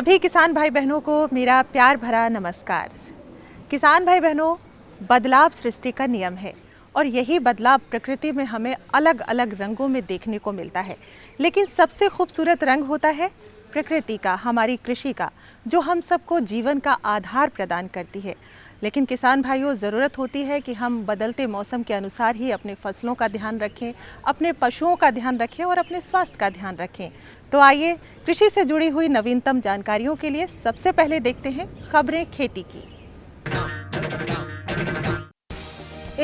सभी किसान भाई बहनों को मेरा प्यार भरा नमस्कार। किसान भाई बहनों, बदलाव सृष्टि का नियम है और यही बदलाव प्रकृति में हमें अलग अलग रंगों में देखने को मिलता है। लेकिन सबसे खूबसूरत रंग होता है प्रकृति का, हमारी कृषि का, जो हम सबको जीवन का आधार प्रदान करती है। लेकिन किसान भाइयों, ज़रूरत होती है कि हम बदलते मौसम के अनुसार ही अपने फसलों का ध्यान रखें, अपने पशुओं का ध्यान रखें और अपने स्वास्थ्य का ध्यान रखें। तो आइए कृषि से जुड़ी हुई नवीनतम जानकारियों के लिए सबसे पहले देखते हैं खबरें खेती की।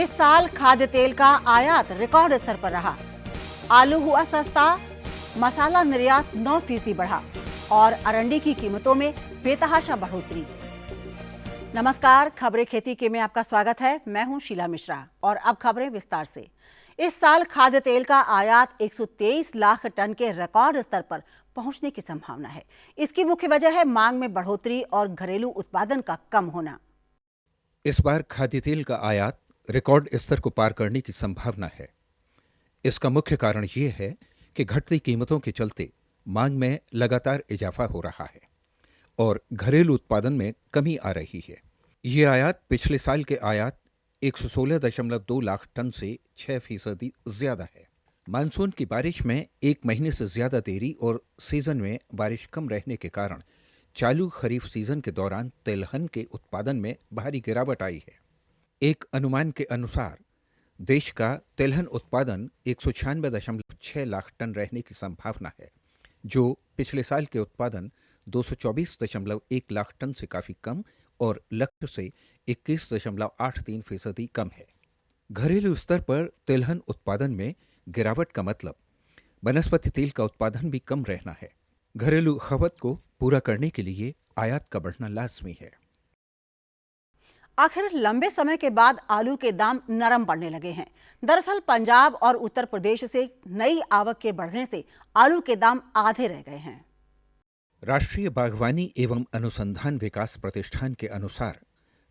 इस साल खाद्य तेल का आयात रिकॉर्ड स्तर पर रहा। आलू हुआ सस्ता, मसाला निर्यात 9% बढ़ा और अरंडी की कीमतों में बेतहाशा बढ़ोतरी। नमस्कार, खबरें खेती के में आपका स्वागत है। मैं हूं शीला मिश्रा और अब खबरें विस्तार से। इस साल खाद्य तेल का आयात 123 लाख टन के रिकॉर्ड स्तर पर पहुंचने की संभावना है। इसकी मुख्य वजह है मांग में बढ़ोतरी और घरेलू उत्पादन का कम होना। इस बार खाद्य तेल का आयात रिकॉर्ड स्तर को पार करने की संभावना है। इसका मुख्य कारण ये है कि घटती कीमतों के चलते मांग में लगातार इजाफा हो रहा है और घरेलू उत्पादन में कमी आ रही है। ये आयात पिछले साल के आयात 116.2 लाख टन से 6% ज्यादा है। मानसून की बारिश में एक महीने से ज्यादा देरी और सीजन में बारिश कम रहने के कारण चालू खरीफ सीजन के दौरान तिलहन के उत्पादन में भारी गिरावट आई है। एक अनुमान के अनुसार देश का तिलहन उत्पादन 196.6 लाख टन रहने की संभावना है, जो पिछले साल के उत्पादन 224.1 लाख टन से काफी कम और लक्ष्य से 21.83% कम है। घरेलू स्तर पर तिलहन उत्पादन में गिरावट का मतलब वनस्पति तेल का उत्पादन भी कम रहना है। घरेलू खपत को पूरा करने के लिए आयात का बढ़ना लाजमी है। आखिर लंबे समय के बाद आलू के दाम नरम पड़ने लगे हैं। दरअसल पंजाब और उत्तर प्रदेश से नई आवक के बढ़ने से आलू के दाम आधे रह गए हैं। राष्ट्रीय बागवानी एवं अनुसंधान विकास प्रतिष्ठान के अनुसार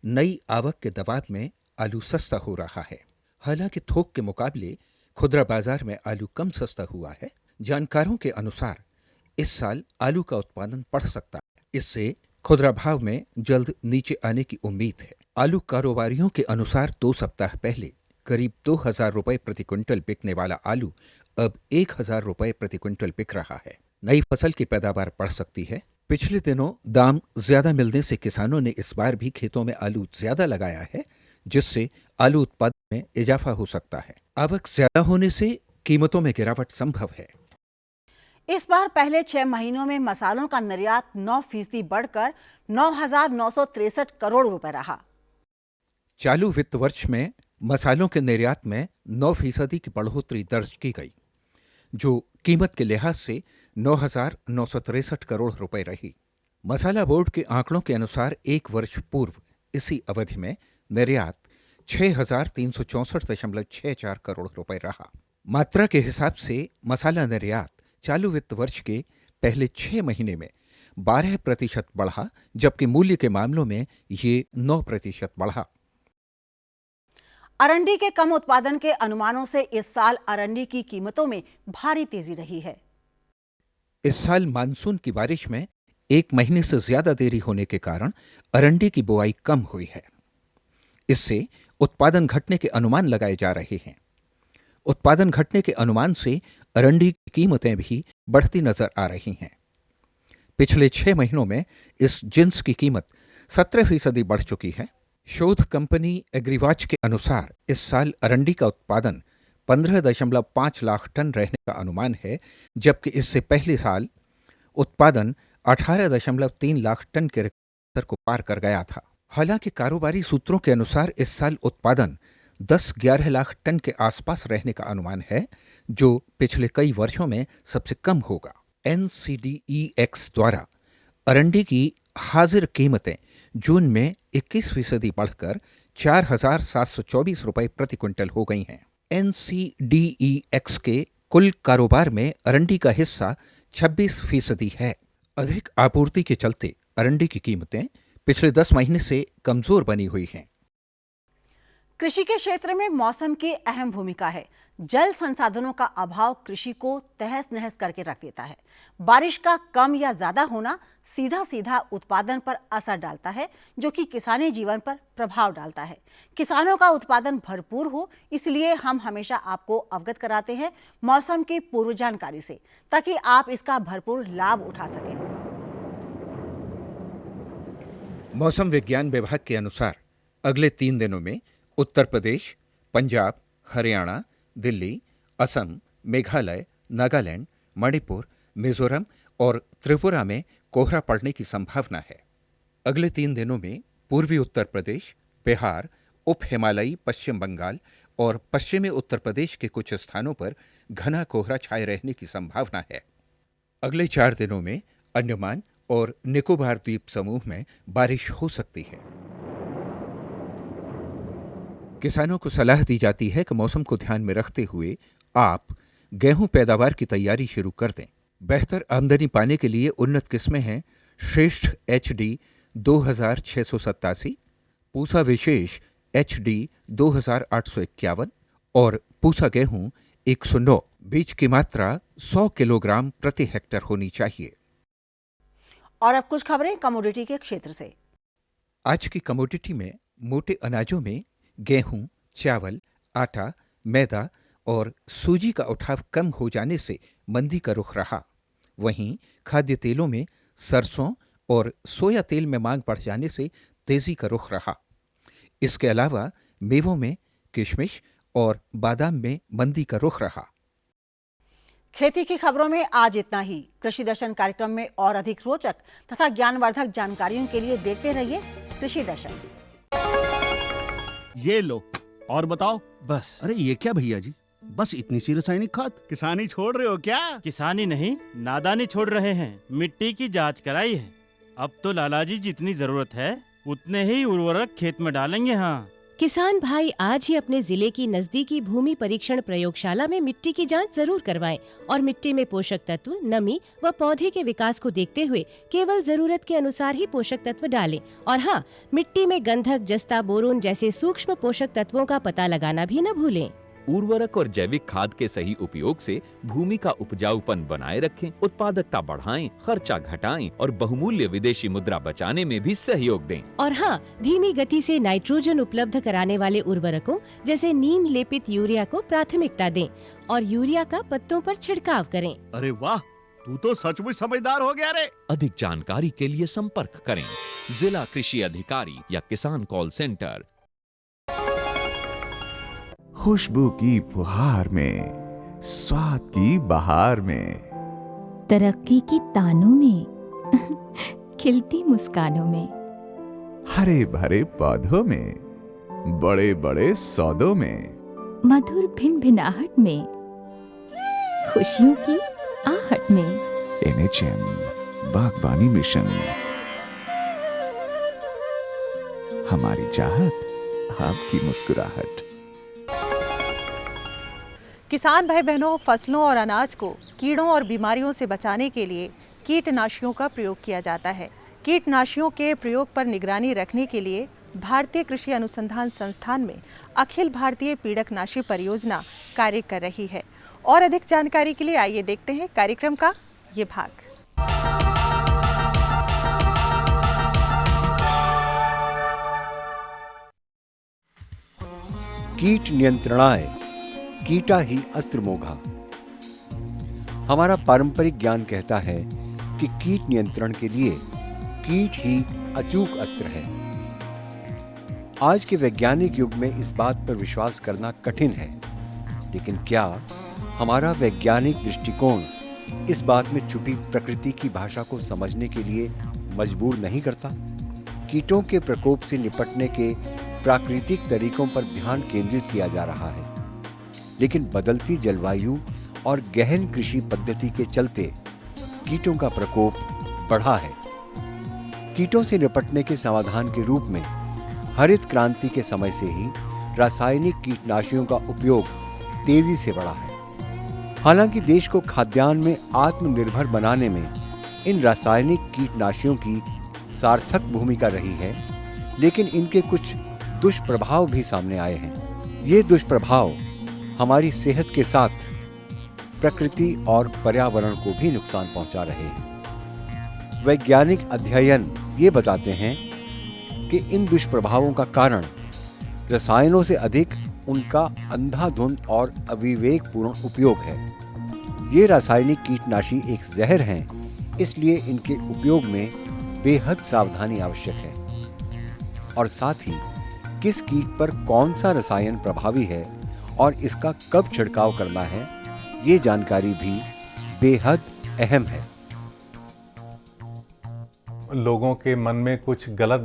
नई आवक के दबाव में आलू सस्ता हो रहा है। हालांकि थोक के मुकाबले खुदरा बाजार में आलू कम सस्ता हुआ है। जानकारों के अनुसार इस साल आलू का उत्पादन बढ़ सकता है। इससे खुदरा भाव में जल्द नीचे आने की उम्मीद है। आलू कारोबारियों के अनुसार 2 सप्ताह पहले करीब 2,000 रुपए प्रति क्विंटल बिकने वाला आलू अब 1,000 रुपए प्रति क्विंटल बिक रहा है। नई फसल की पैदावार बढ़ सकती है। पिछले दिनों दाम ज्यादा मिलने से किसानों ने इस बार भी खेतों में आलू ज्यादा लगाया है, जिससे आलू उत्पादन में इजाफा हो सकता है। आवक ज्यादा होने से कीमतों में गिरावट संभव है। इस बार पहले 6 महीनों में मसालों का निर्यात 9% बढ़कर 9,963 करोड़ रुपए रहा। चालू वित्त वर्ष में मसालों के निर्यात में 9% की बढ़ोतरी दर्ज की गई, जो कीमत के लिहाज से 9,963 करोड़ रुपए रही। मसाला बोर्ड के आंकड़ों के अनुसार एक वर्ष पूर्व इसी अवधि में निर्यात 6,364.64 करोड़ रुपए रहा। मात्रा के हिसाब से मसाला निर्यात चालू वित्त वर्ष के पहले 6 महीने में 12% बढ़ा, जबकि मूल्य के मामलों में ये 9% बढ़ा। अरंडी के कम उत्पादन के अनुमानों से इस साल अरंडी की कीमतों में भारी तेजी रही है। इस साल मानसून की बारिश में एक महीने से ज्यादा देरी होने के कारण अरंडी की बुआई कम हुई है। इससे उत्पादन घटने के अनुमान लगाए जा रहे हैं। उत्पादन घटने के अनुमान से अरंडी की कीमतें भी बढ़ती नजर आ रही हैं। पिछले 6 महीनों में इस जिन्स की कीमत 17% बढ़ चुकी है। शोध कंपनी एग्रीवाच के अनुसार इस साल अरंडी का उत्पादन 15.5 लाख टन रहने का अनुमान है, जबकि इससे पहले साल उत्पादन 18.3 लाख टन के स्तर को पार कर गया था। हालांकि कारोबारी सूत्रों के अनुसार इस साल उत्पादन 10-11 लाख टन के आसपास रहने का अनुमान है, जो पिछले कई वर्षों में सबसे कम होगा। NCDEX द्वारा अरंडी की हाजिर कीमतें जून में 21% बढ़कर 4,724 रुपए प्रति क्विंटल हो गई हैं। NCDEX के कुल कारोबार में अरंडी का हिस्सा 26% है। अधिक आपूर्ति के चलते अरंडी की कीमतें पिछले 10 महीने से कमजोर बनी हुई हैं। कृषि के क्षेत्र में मौसम की अहम भूमिका है। जल संसाधनों का अभाव कृषि को तहस नहस करके रख देता है। बारिश का कम या ज्यादा होना सीधा सीधा उत्पादन पर असर डालता है, जो कि किसानी जीवन पर प्रभाव डालता है। किसानों का उत्पादन भरपूर हो, इसलिए हम हमेशा आपको अवगत कराते हैं मौसम की पूर्व जानकारी से, ताकि आप इसका भरपूर लाभ उठा सकें। मौसम विज्ञान विभाग के अनुसार अगले 3 दिनों में उत्तर प्रदेश, पंजाब, हरियाणा, दिल्ली, असम, मेघालय, नागालैंड, मणिपुर, मिजोरम और त्रिपुरा में कोहरा पड़ने की संभावना है। अगले 3 दिनों में पूर्वी उत्तर प्रदेश, बिहार, उप हिमालयी पश्चिम बंगाल और पश्चिमी उत्तर प्रदेश के कुछ स्थानों पर घना कोहरा छाए रहने की संभावना है। अगले 4 दिनों में अंडमान और निकोबार द्वीप समूह में बारिश हो सकती है। किसानों को सलाह दी जाती है कि मौसम को ध्यान में रखते हुए आप गेहूं पैदावार की तैयारी शुरू कर दें। बेहतर आमदनी पाने के लिए उन्नत किस्में हैं श्रेष्ठ HD 2687, पूसा विशेष HD 2851 और पूसा गेहूं 109। बीज की मात्रा 100 किलोग्राम प्रति हेक्टेयर होनी चाहिए। और अब कुछ खबरें कमोडिटी के क्षेत्र से। आज की कमोडिटी में मोटे अनाजों में गेहूं, चावल, आटा, मैदा और सूजी का उठाव कम हो जाने से मंदी का रुख रहा। वहीं खाद्य तेलों में सरसों और सोया तेल में मांग बढ़ जाने से तेजी का रुख रहा। इसके अलावा मेवों में किशमिश और बादाम में मंदी का रुख रहा। खेती की खबरों में आज इतना ही। कृषि दर्शन कार्यक्रम में और अधिक रोचक तथा ज्ञानवर्धक जानकारियों के लिए देखते रहिए कृषि दर्शन। ये लो और बताओ। बस। अरे ये क्या भैया जी, बस इतनी सी रासायनिक खाद? किसानी छोड़ रहे हो क्या? किसानी नहीं, नादानी छोड़ रहे हैं। मिट्टी की जांच कराई है। अब तो लालाजी जितनी जरूरत है उतने ही उर्वरक खेत में डालेंगे। हाँ, किसान भाई आज ही अपने जिले की नजदीकी भूमि परीक्षण प्रयोगशाला में मिट्टी की जांच जरूर करवाएं और मिट्टी में पोषक तत्व, नमी व पौधे के विकास को देखते हुए केवल जरूरत के अनुसार ही पोषक तत्व डालें। और हाँ, मिट्टी में गंधक, जस्ता, बोरोन जैसे सूक्ष्म पोषक तत्वों का पता लगाना भी न भूलें। उर्वरक और जैविक खाद के सही उपयोग से भूमि का उपजाऊपन बनाए रखें, उत्पादकता बढ़ाएं, खर्चा घटाएं और बहुमूल्य विदेशी मुद्रा बचाने में भी सहयोग दें। और हाँ, धीमी गति से नाइट्रोजन उपलब्ध कराने वाले उर्वरकों जैसे नीम लेपित यूरिया को प्राथमिकता दें और यूरिया का पत्तों पर छिड़काव करें। अरे वाह, तू तो सचमुच समझदार हो गया रे। अधिक जानकारी के लिए संपर्क करें जिला कृषि अधिकारी या किसान कॉल सेंटर। खुशबू की फुहार में, स्वाद की बहार में, तरक्की की तानों में, खिलती मुस्कानों में, हरे भरे पौधों में, बड़े बड़े सौदों में, मधुर भिनभिनाहट में, खुशियों की आहट में। NHM बागवानी मिशन, हमारी चाहत, आपकी मुस्कुराहट। किसान भाई बहनों, फसलों और अनाज को कीड़ों और बीमारियों से बचाने के लिए कीटनाशियों का प्रयोग किया जाता है। कीटनाशियों के प्रयोग पर निगरानी रखने के लिए भारतीय कृषि अनुसंधान संस्थान में अखिल भारतीय पीड़कनाशी परियोजना कार्य कर रही है। और अधिक जानकारी के लिए आइए देखते हैं कार्यक्रम का ये भाग। कीट नियंत्रणाय, कीटा ही अस्त्र मोघा। हमारा पारंपरिक ज्ञान कहता है कि कीट नियंत्रण के लिए कीट ही अचूक अस्त्र है। आज के वैज्ञानिक युग में इस बात पर विश्वास करना कठिन है, लेकिन क्या हमारा वैज्ञानिक दृष्टिकोण इस बात में छुपी प्रकृति की भाषा को समझने के लिए मजबूर नहीं करता? कीटों के प्रकोप से निपटने के प्राकृतिक तरीकों पर ध्यान केंद्रित किया जा रहा है, लेकिन बदलती जलवायु और गहन कृषि पद्धति के चलते कीटों का प्रकोप बढ़ा है। कीटों से निपटने के समाधान के रूप में हरित क्रांति के समय से ही रासायनिक कीटनाशियों का उपयोग तेजी से बढ़ा है। हालांकि देश को खाद्यान्न में आत्मनिर्भर बनाने में इन रासायनिक कीटनाशियों की सार्थक भूमिका रही है, लेकिन इनके कुछ दुष्प्रभाव भी सामने आए हैं। ये दुष्प्रभाव हमारी सेहत के साथ प्रकृति और पर्यावरण को भी नुकसान पहुंचा रहे हैं। वैज्ञानिक अध्ययन ये बताते हैं कि इन दुष्प्रभावों का कारण रसायनों से अधिक उनका अंधाधुंध और अविवेकपूर्ण उपयोग है। ये रासायनिक कीटनाशी एक जहर हैं, इसलिए इनके उपयोग में बेहद सावधानी आवश्यक है। और साथ ही किस कीट पर कौन सा रसायन प्रभावी है और इसका कब छिड़काव करना है, ये जानकारी भी बेहद अहम है। लोगों के मन में कुछ गलत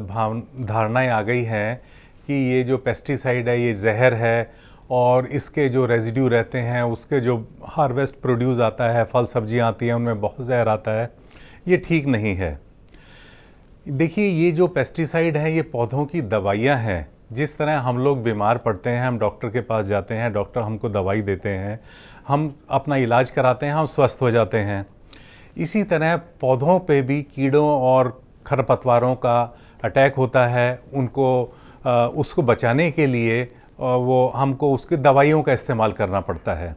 धारणाएं आ गई हैं कि ये जो पेस्टिसाइड है ये जहर है और इसके जो रेजिड्यू रहते हैं, उसके जो हार्वेस्ट प्रोड्यूस आता है, फल सब्जियां आती हैं, उनमें बहुत जहर आता है। ये ठीक नहीं है। देखिए, ये जो पेस्टिसाइड हैं ये पौधों की दवाइयाँ हैं। जिस तरह हम लोग बीमार पड़ते हैं, हम डॉक्टर के पास जाते हैं, डॉक्टर हमको दवाई देते हैं, हम अपना इलाज कराते हैं, हम स्वस्थ हो जाते हैं। इसी तरह पौधों पे भी कीड़ों और खरपतवारों का अटैक होता है। उसको बचाने के लिए वो हमको उसकी दवाइयों का इस्तेमाल करना पड़ता है।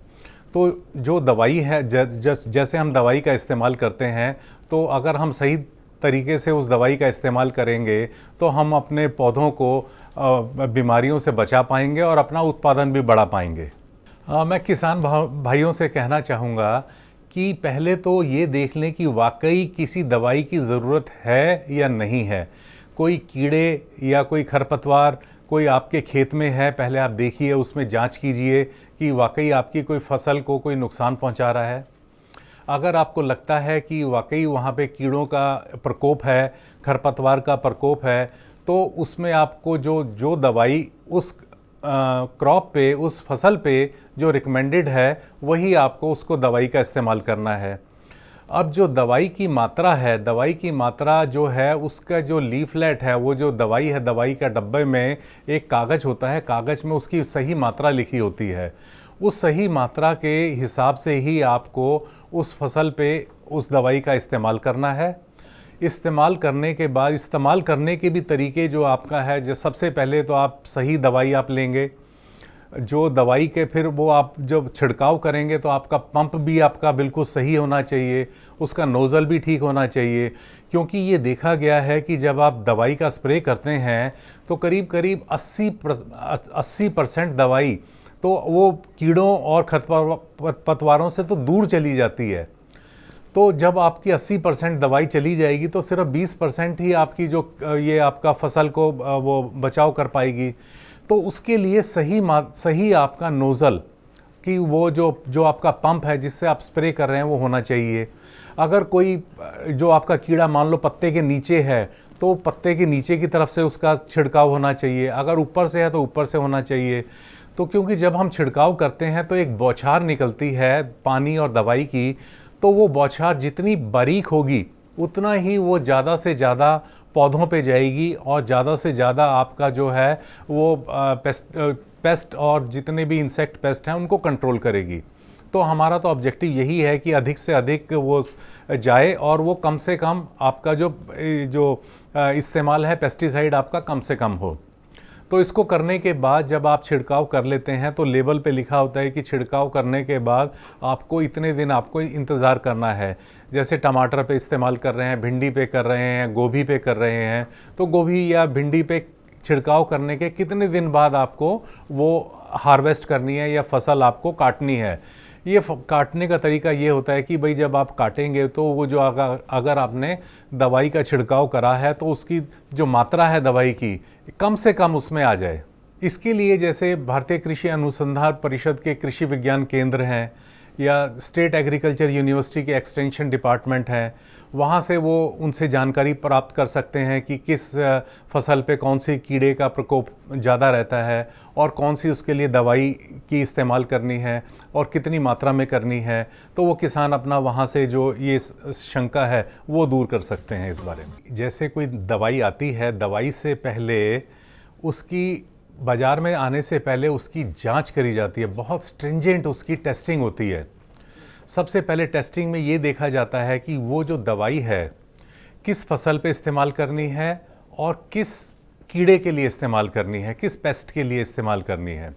तो जो दवाई है, जैसे हम दवाई का इस्तेमाल करते हैं, तो अगर हम सही तरीके से उस दवाई का इस्तेमाल करेंगे तो हम अपने पौधों को बीमारियों से बचा पाएंगे और अपना उत्पादन भी बढ़ा पाएंगे। मैं किसान भाइयों से कहना चाहूँगा कि पहले तो ये देख लें कि वाकई किसी दवाई की ज़रूरत है या नहीं है। कोई कीड़े या कोई खरपतवार कोई आपके खेत में है, पहले आप देखिए, उसमें जांच कीजिए कि वाकई आपकी कोई फसल को कोई नुकसान पहुंचा रहा है। अगर आपको लगता है कि वाकई वहाँ पे कीड़ों का प्रकोप है, खरपतवार का प्रकोप है, तो उसमें आपको जो दवाई उस क्रॉप पे, उस फसल पे जो रिकमेंडेड है, वही आपको उसको दवाई का इस्तेमाल करना है। अब जो दवाई की मात्रा है, दवाई की मात्रा जो है, उसका जो लीफलेट है, वो जो दवाई है, दवाई का डब्बे में एक कागज़ होता है, कागज़ में उसकी सही मात्रा लिखी होती है। उस सही मात्रा के हिसाब से ही आपको उस फसल पे उस दवाई का इस्तेमाल करना है। इस्तेमाल करने के बाद, इस्तेमाल करने के भी तरीके जो आपका है, जो सबसे पहले तो आप सही दवाई आप लेंगे। जो दवाई के फिर वो आप जब छिड़काव करेंगे तो आपका पंप भी आपका बिल्कुल सही होना चाहिए, उसका नोज़ल भी ठीक होना चाहिए। क्योंकि ये देखा गया है कि जब आप दवाई का स्प्रे करते हैं तो करीब करीब 80% दवाई तो वो कीड़ों और खरपतवारों से तो दूर चली जाती है। तो जब आपकी 80% दवाई चली जाएगी तो सिर्फ 20% ही आपकी जो ये आपका फसल को वो बचाव कर पाएगी। तो उसके लिए सही आपका नोज़ल कि वो जो आपका पंप है जिससे आप स्प्रे कर रहे हैं वो होना चाहिए। अगर कोई जो आपका कीड़ा मान लो पत्ते के नीचे है तो पत्ते के नीचे की तरफ से उसका छिड़काव होना चाहिए। अगर ऊपर से है तो ऊपर से होना चाहिए। तो क्योंकि जब हम छिड़काव करते हैं तो एक बौछार निकलती है पानी और दवाई की, तो वो बौछार जितनी बारीक होगी उतना ही वो ज़्यादा से ज़्यादा पौधों पे जाएगी और ज़्यादा से ज़्यादा आपका जो है वो पेस्ट और जितने भी इंसेक्ट पेस्ट हैं उनको कंट्रोल करेगी। तो हमारा तो ऑब्जेक्टिव यही है कि अधिक से अधिक वो जाए और वो कम से कम आपका जो इस्तेमाल है पेस्टिसाइड आपका कम से कम हो। तो इसको करने के बाद जब आप छिड़काव कर लेते हैं तो लेबल पे लिखा होता है कि छिड़काव करने के बाद आपको इतने दिन आपको इंतज़ार करना है। जैसे टमाटर पे इस्तेमाल कर रहे हैं, भिंडी पे कर रहे हैं, गोभी पे कर रहे हैं, तो गोभी या भिंडी पे छिड़काव करने के कितने दिन बाद आपको वो हार्वेस्ट करनी है या फसल आपको काटनी है। ये काटने का तरीका ये होता है कि भाई जब आप काटेंगे तो वो जो अगर आपने दवाई का छिड़काव करा है तो उसकी जो मात्रा है दवाई की कम से कम उसमें आ जाए। इसके लिए जैसे भारतीय कृषि अनुसंधान परिषद के कृषि विज्ञान केंद्र हैं या स्टेट एग्रीकल्चर यूनिवर्सिटी के एक्सटेंशन डिपार्टमेंट हैं, वहाँ से वो उनसे जानकारी प्राप्त कर सकते हैं कि किस फसल पे कौन सी कीड़े का प्रकोप ज़्यादा रहता है और कौन सी उसके लिए दवाई की इस्तेमाल करनी है और कितनी मात्रा में करनी है। तो वो किसान अपना वहाँ से जो ये शंका है वो दूर कर सकते हैं इस बारे में। जैसे कोई दवाई आती है, दवाई से पहले उसकी बाज़ार में आने से पहले उसकी जांच करी जाती है, बहुत स्ट्रिंजेंट उसकी टेस्टिंग होती है। सबसे पहले टेस्टिंग में ये देखा जाता है कि वो जो दवाई है किस फसल पे इस्तेमाल करनी है और किस कीड़े के लिए इस्तेमाल करनी है, किस पेस्ट के लिए इस्तेमाल करनी है।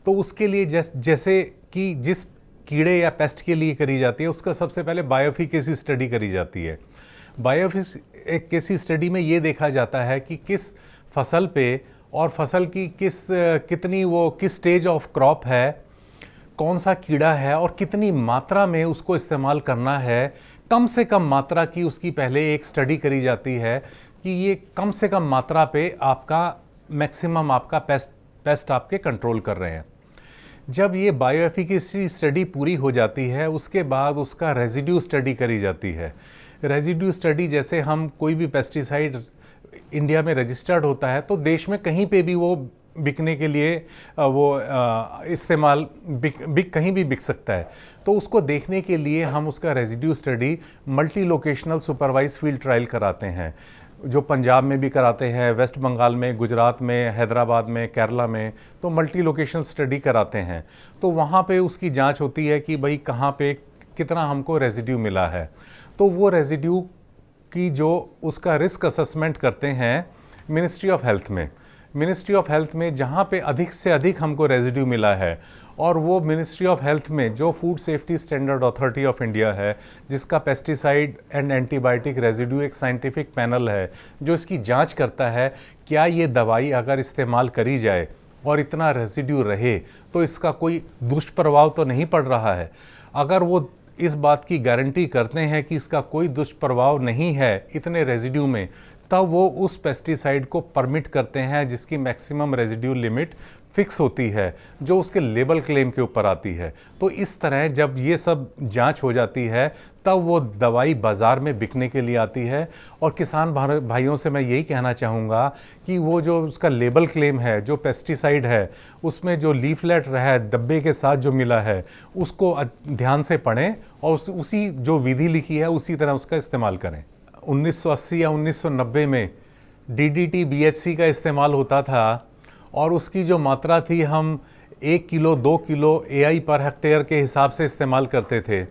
तो उसके लिए जैसे कि जिस कीड़े या पेस्ट के लिए करी जाती है उसका सबसे पहले बायोएफिकेसी स्टडी करी जाती है। बायोएफिकेसी स्टडी में ये देखा जाता है कि किस फसल पे और फसल की किस स्टेज ऑफ क्रॉप है, कौन सा कीड़ा है और कितनी मात्रा में उसको इस्तेमाल करना है। कम से कम मात्रा की उसकी पहले एक स्टडी करी जाती है कि ये कम से कम मात्रा पे आपका मैक्सिमम आपका पेस्ट आपके कंट्रोल कर रहे हैं। जब ये बायोएफिकेसी स्टडी पूरी हो जाती है उसके बाद उसका रेजिड्यू स्टडी करी जाती है। रेजिड्यू स्टडी जैसे हम कोई भी पेस्टिसाइड इंडिया में रजिस्टर्ड होता है तो देश में कहीं पे भी वो बिकने के लिए वो इस्तेमाल कहीं भी बिक सकता है। तो उसको देखने के लिए हम उसका residue study multi locational supervise field trial कराते हैं, जो पंजाब में भी कराते हैं, वेस्ट बंगाल में, गुजरात में, हैदराबाद में, केरला में, तो मल्टी लोकेशनल स्टडी कराते हैं। तो वहाँ पे उसकी जांच होती है कि भाई कहाँ पे कितना हमको रेजिड्यू मिला है। तो वो रेजिड्यू की जो उसका रिस्क असेसमेंट करते हैं मिनिस्ट्री ऑफ हेल्थ में। मिनिस्ट्री ऑफ हेल्थ में जहाँ पे अधिक से अधिक हमको रेजिड्यू मिला है, और वो मिनिस्ट्री ऑफ हेल्थ में जो food safety standard authority of India है, जिसका पेस्टिसाइड एंड एंटीबायोटिक रेजिड्यू एक साइंटिफिक पैनल है जो इसकी जांच करता है क्या ये दवाई अगर इस्तेमाल करी जाए और इतना रेजिड्यू रहे तो इसका कोई दुष्प्रभाव तो नहीं पड़ रहा है। अगर वो इस बात की गारंटी करते हैं कि इसका कोई दुष्प्रभाव नहीं है इतने रेजिड्यू में, तब वो उस पेस्टिसाइड को परमिट करते हैं जिसकी मैक्सिमम रेजिड्यू लिमिट फिक्स होती है जो उसके लेबल क्लेम के ऊपर आती है। तो इस तरह जब ये सब जांच हो जाती है तब वो दवाई बाज़ार में बिकने के लिए आती है। और किसान भाइयों से मैं यही कहना चाहूँगा कि वो जो उसका लेबल क्लेम है, जो पेस्टिसाइड है, उसमें जो लीफलेट रहा है डब्बे के साथ जो मिला है उसको ध्यान से पढ़ें और उसी जो विधि लिखी है उसी तरह उसका इस्तेमाल करें। 1980 या 1990 में DDT BHC का इस्तेमाल होता था और उसकी जो मात्रा थी हम 1 kilo 2 kilo AI per hectare के हिसाब से इस्तेमाल करते थे।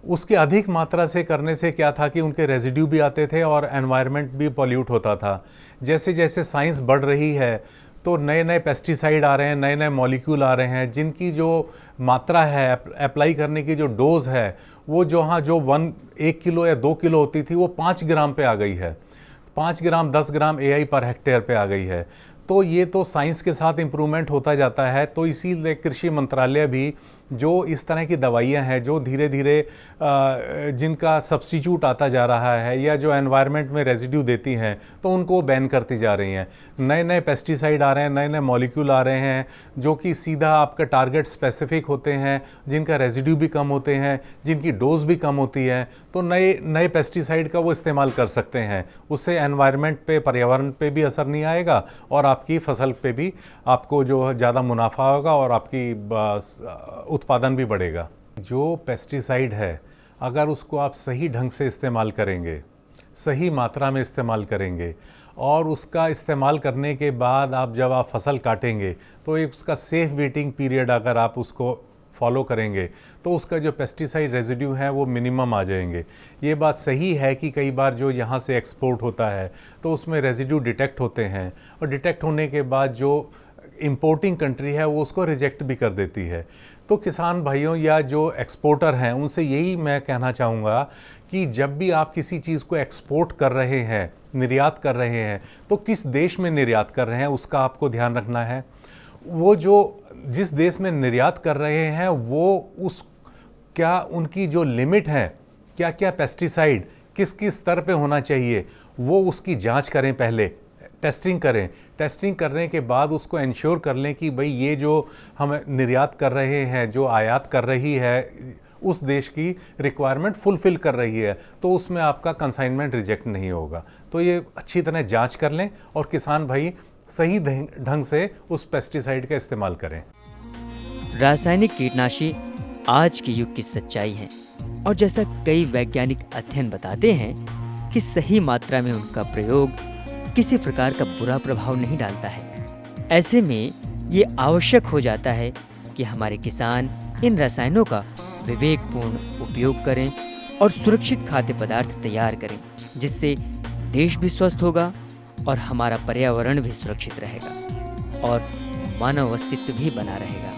उसके अधिक मात्रा से करने से क्या था कि उनके रेजिड्यू भी आते थे और एनवायरनमेंट भी पॉल्यूट होता था। जैसे जैसे साइंस बढ़ रही है तो नए नए पेस्टिसाइड आ रहे हैं, नए नए मॉलिक्यूल आ रहे हैं जिनकी जो मात्रा है, अप्लाई करने की जो डोज है, वो जो 1 किलो या 2 किलो होती थी वो 5 ग्राम पे आ गई है, 5 ग्राम 10 ग्राम AI पर हेक्टेयर पे आ गई है। तो ये तो साइंस के साथ इम्प्रूवमेंट होता जाता है। तो इसीलिए कृषि मंत्रालय भी जो इस तरह की दवाइयाँ हैं जो धीरे धीरे जिनका सब्स्टिट्यूट आता जा रहा है या जो एनवायरनमेंट में रेजिड्यू देती हैं तो उनको बैन करती जा रही हैं। नए नए पेस्टिसाइड आ रहे हैं, नए नए मॉलिक्यूल आ रहे हैं जो कि सीधा आपका टारगेट स्पेसिफिक होते हैं, जिनका रेजिड्यू भी कम होते हैं, जिनकी डोज भी कम होती है। तो नए पेस्टिसाइड का वो इस्तेमाल कर सकते हैं। उससे एनवायरनमेंट पे, पर्यावरण पे भी असर नहीं आएगा और आपकी फसल पे भी आपको जो ज़्यादा मुनाफा होगा और आपकी उत्पादन भी बढ़ेगा। जो पेस्टिसाइड है अगर उसको आप सही ढंग से इस्तेमाल करेंगे, सही मात्रा में इस्तेमाल करेंगे और उसका इस्तेमाल करने के बाद जब आप फसल काटेंगे तो एक उसका सेफ वेटिंग पीरियड अगर आप उसको फॉलो करेंगे तो उसका जो पेस्टिसाइड रेजिड्यू है वो मिनिमम आ जाएंगे। ये बात सही है कि कई बार जो यहाँ से एक्सपोर्ट होता है तो उसमें रेजिड्यू डिटेक्ट होते हैं और डिटेक्ट होने के बाद जो इंपोर्टिंग कंट्री है वो उसको रिजेक्ट भी कर देती है। तो किसान भाइयों या जो एक्सपोर्टर हैं उनसे यही मैं कहना चाहूँगा कि जब भी आप किसी चीज़ को एक्सपोर्ट कर रहे हैं, निर्यात कर रहे हैं, तो किस देश में निर्यात कर रहे हैं उसका आपको ध्यान रखना है। वो जिस देश में निर्यात कर रहे हैं वो क्या उनकी जो लिमिट है, क्या क्या पेस्टिसाइड किस किस स्तर पे होना चाहिए, वो उसकी जांच करें, पहले टेस्टिंग करें। टेस्टिंग करने के बाद उसको इंश्योर कर लें कि भाई ये जो हम निर्यात कर रहे हैं, जो आयात कर रही है, उस देश की रिक्वायरमेंट फुलफिल कर रही है, तो उसमें आपका कंसाइनमेंट रिजेक्ट नहीं होगा। तो ये अच्छी तरह जांच कर लें और किसान भाई सही ढंग से उस पेस्टिसाइड का इस्तेमाल करें। रासायनिक कीटनाशी आज के युग की सच्चाई है और जैसा कई वैज्ञानिक अध्ययन बताते हैं कि सही मात्रा में उनका प्रयोग किसी प्रकार का बुरा प्रभाव नहीं डालता है। ऐसे में ये आवश्यक हो जाता है कि हमारे किसान इन रसायनों का विवेकपूर्ण उपयोग करें और सुरक्षित खाद्य पदार्थ तैयार करें, जिससे देश भी स्वस्थ होगा और हमारा पर्यावरण भी सुरक्षित रहेगा और मानव अस्तित्व भी बना रहेगा।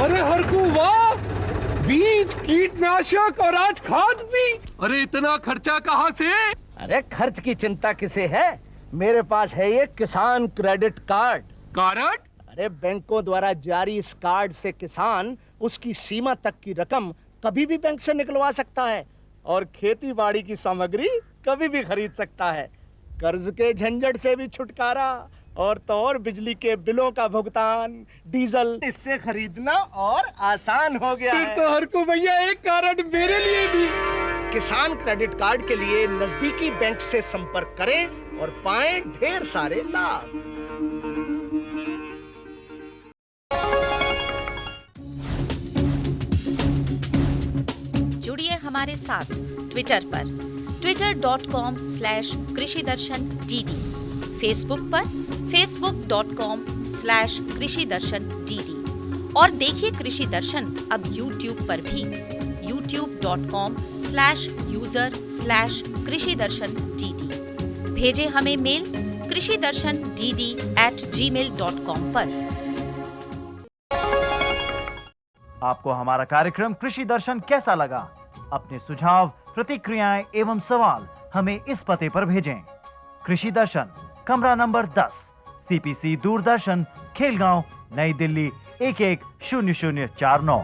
अरे हरकू वाह, बीज, कीटनाशक और आज खाद भी। अरे इतना खर्चा कहाँ से? अरे खर्च की चिंता किसे है, मेरे पास है ये किसान क्रेडिट कार्ड। कार्ड? अरे बैंकों द्वारा जारी इस कार्ड से किसान उसकी सीमा तक की रकम कभी भी बैंक से निकलवा सकता है और खेती बाड़ी की सामग्री कभी भी खरीद सकता है। कर्ज के झंझट से भी छुटकारा और तो और बिजली के बिलों का भुगतान, डीजल इससे खरीदना और आसान हो गया है। तो हरकू भैया एक कार्ड मेरे लिए भी। किसान क्रेडिट कार्ड के लिए नजदीकी बैंक से संपर्क करें और पाएं ढेर सारे लाभ। जुड़िए हमारे साथ ट्विटर पर twitter.com/कृषिदर्शन-dd, फेसबुक पर facebook.com/कृषिदर्शन-dd और देखिए कृषि दर्शन अब यूट्यूब पर भी youtube.com/user/कृषिदर्शन-dd। भेजें हमें मेल कृषिदर्शन-dd@gmail.com पर। आपको हमारा कार्यक्रम कृषि दर्शन कैसा लगा? अपने सुझाव, प्रतिक्रियाएं एवं सवाल हमें इस पते पर भेजें। कृषि दर्शन, कमरा नंबर 10, CPC दूरदर्शन, खेलगांव, नई दिल्ली 110049।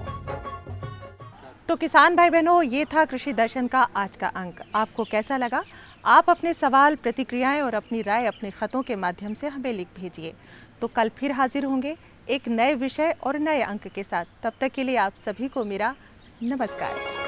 तो किसान भाई बहनों, ये था कृषि दर्शन का आज का अंक। आपको कैसा लगा? आप अपने सवाल, प्रतिक्रियाएं और अपनी राय अपने खतों के माध्यम से हमें लिख भेजिए। तो कल फिर हाजिर होंगे एक नए विषय और नए अंक के साथ। तब तक के लिए आप सभी को मेरा नमस्कार।